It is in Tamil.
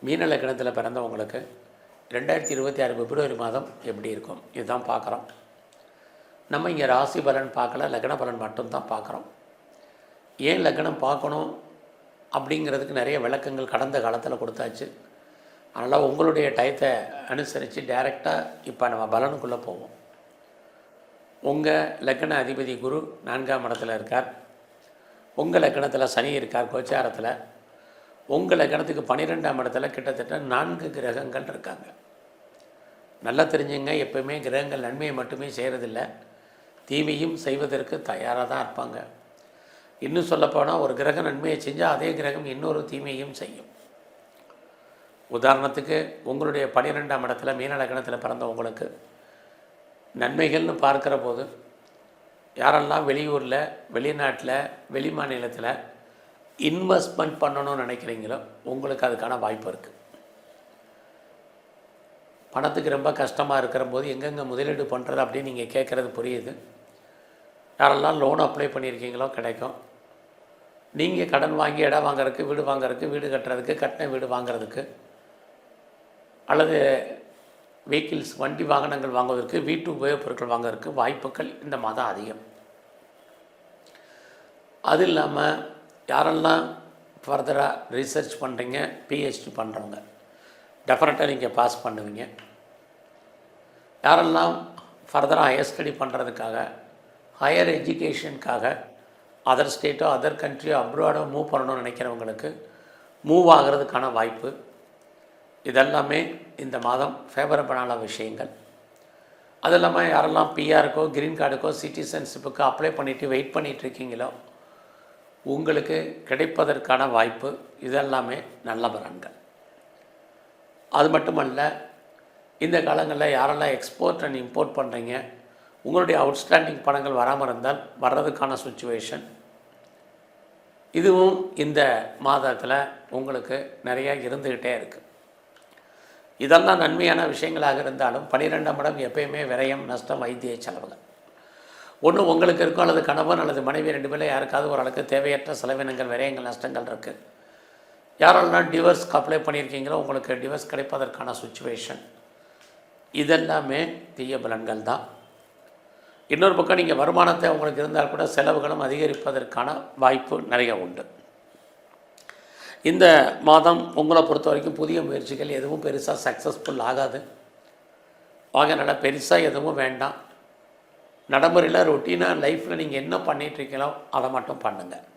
மீன லக்னத்தில் பிறந்தவங்களுக்கு 2026 பிப்ரவரி மாதம் எப்படி இருக்கும் இதுதான் பார்க்குறோம். நம்ம இங்கே ராசி பலன் பார்க்கல, லக்ன பலன் மட்டும்தான் பார்க்குறோம். ஏன் லக்னம் பார்க்கணும் அப்படிங்கிறதுக்கு நிறைய விளக்கங்கள் கடந்த காலத்தில் கொடுத்தாச்சு. அதனால் உங்களுடைய டயத்தை அனுசரித்து டைரெக்டாக இப்போ நம்ம பலனுக்குள்ளே போவோம். உங்கள் லக்ன அதிபதி குரு 4ஆம் இடத்துல இருக்கார். உங்கள் லக்னத்தில் சனி இருக்கார் கோச்சாரத்தில். உங்கள் லக்னத்துக்கு 12ஆம் இடத்துல கிட்டத்தட்ட 4 கிரகங்கள் இருக்காங்க. நல்லா தெரிஞ்சுங்க, எப்போயுமே கிரகங்கள் நன்மையை மட்டுமே செய்கிறதில்ல, தீமையும் செய்வதற்கு தயாராக தான் இருப்பாங்க. இன்னும் சொல்லப்போனால் ஒரு கிரகம் நன்மையை செஞ்சால் அதே கிரகம் இன்னொரு தீமையும் செய்யும். உதாரணத்துக்கு உங்களுடைய 12ஆம் இடத்துல மீன லக்னத்தில் பிறந்தவங்களுக்கு நன்மைகள்னு பார்க்குற போது யாரெல்லாம் வெளியூரில், வெளிநாட்டில், வெளி மாநிலத்தில் இன்வெஸ்ட்மெண்ட் பண்ணணும்னு நினைக்கிறீங்களோ உங்களுக்கு அதுக்கான வாய்ப்பு இருக்குது. பணத்துக்கு ரொம்ப கஷ்டமாக இருக்கிற போது எங்கெங்கே முதலீடு பண்ணுறது அப்படின்னு நீங்கள் கேட்குறது புரியுது. யாரெல்லாம் லோன் அப்ளை பண்ணியிருக்கீங்களோ கிடைக்கும். நீங்கள் கடன் வாங்கி இடம் வாங்குறதுக்கு, வீடு வாங்குறதுக்கு, வீடு கட்டுறதுக்கு, கட்டின வீடு வாங்குறதுக்கு, அல்லது வெஹிக்கிள்ஸ் வண்டி வாகனங்கள் வாங்குவதற்கு, வீட்டு உபயோகப் பொருட்கள் வாங்குறதுக்கு வாய்ப்புகள் இந்த மாதம் அதிகம். அது இல்லாமல் யாரெல்லாம் ஃபர்தராக ரிசர்ச் பண்ணுறீங்க, பிஹெச்டி பண்ணுறவங்க டெஃபினட்டாக நீங்கள் பாஸ் பண்ணுவீங்க. யாரெல்லாம் ஃபர்தராக ஹையர் ஸ்டடி பண்ணுறதுக்காக, ஹையர் எஜுகேஷனுக்காக அதர் ஸ்டேட்டோ அதர் கண்ட்ரியோ அப்ராடோ மூவ் பண்ணணும்னு நினைக்கிறவங்களுக்கு மூவ் ஆகிறதுக்கான வாய்ப்பு. இதெல்லாமே இந்த மாதம் ஃபேவரபிளான விஷயங்கள். அது இல்லாமல் யாரெல்லாம் பிஆருக்கோ, க்ரீன் கார்டுக்கோ, சிட்டிசன்ஷிப்புக்கோ அப்ளை பண்ணிவிட்டு வெயிட் பண்ணிகிட்ருக்கீங்களோ உங்களுக்கு கிடைப்பதற்கான வாய்ப்பு. இதெல்லாமே நல்ல பலன்கள். அது மட்டுமல்ல, இந்த காலங்களில் யாரெல்லாம் எக்ஸ்போர்ட் அண்ட் இம்போர்ட் பண்ணுறீங்க, உங்களுடைய அவுட்ஸ்டாண்டிங் பணங்கள் வராமல் இருந்தால் வர்றதுக்கான சுச்சுவேஷன் இதுவும் இந்த மாதத்தில் உங்களுக்கு நிறையா இருந்துக்கிட்டே இருக்குது. இதெல்லாம் நன்மையான விஷயங்களாக இருந்தாலும் 12ஆம் இடம் எப்பயுமே விரயம், நஷ்டம், வைத்திய செலவுகள். ஒன்று உங்களுக்கு இருக்கும், அல்லது கணவன் அல்லது மனைவி 2 பேரில் யாருக்காவது ஒரு அளவுக்கு தேவையற்ற செலவினங்கள், விரயங்கள், நஷ்டங்கள் இருக்குது. யாரெல்லாம் டிவோர்ஸ்க்கு அப்ளை பண்ணியிருக்கீங்களோ உங்களுக்கு டிவோர்ஸ் கிடைப்பதற்கான சுச்சுவேஷன். இதெல்லாமே தீய பலன்கள் தான். இன்னொரு பக்கம் நீங்கள் வருமானத்தை உங்களுக்கு இருந்தால் கூட செலவுகளும் அதிகரிப்பதற்கான வாய்ப்பு நிறைய உண்டு. இந்த மாதம் உங்களை பொறுத்த வரைக்கும் புதிய முயற்சிகள் எதுவும் பெருசாக சக்ஸஸ்ஃபுல் ஆகாது. அதனால் பெருசாக எதுவும் வேண்டாம். நடைமுறையில் ரொட்டீனாக லைஃப்பில் நீங்கள் என்ன பண்ணிகிட்ருக்கீங்களோ அதை மட்டும் பண்ணுங்கள்.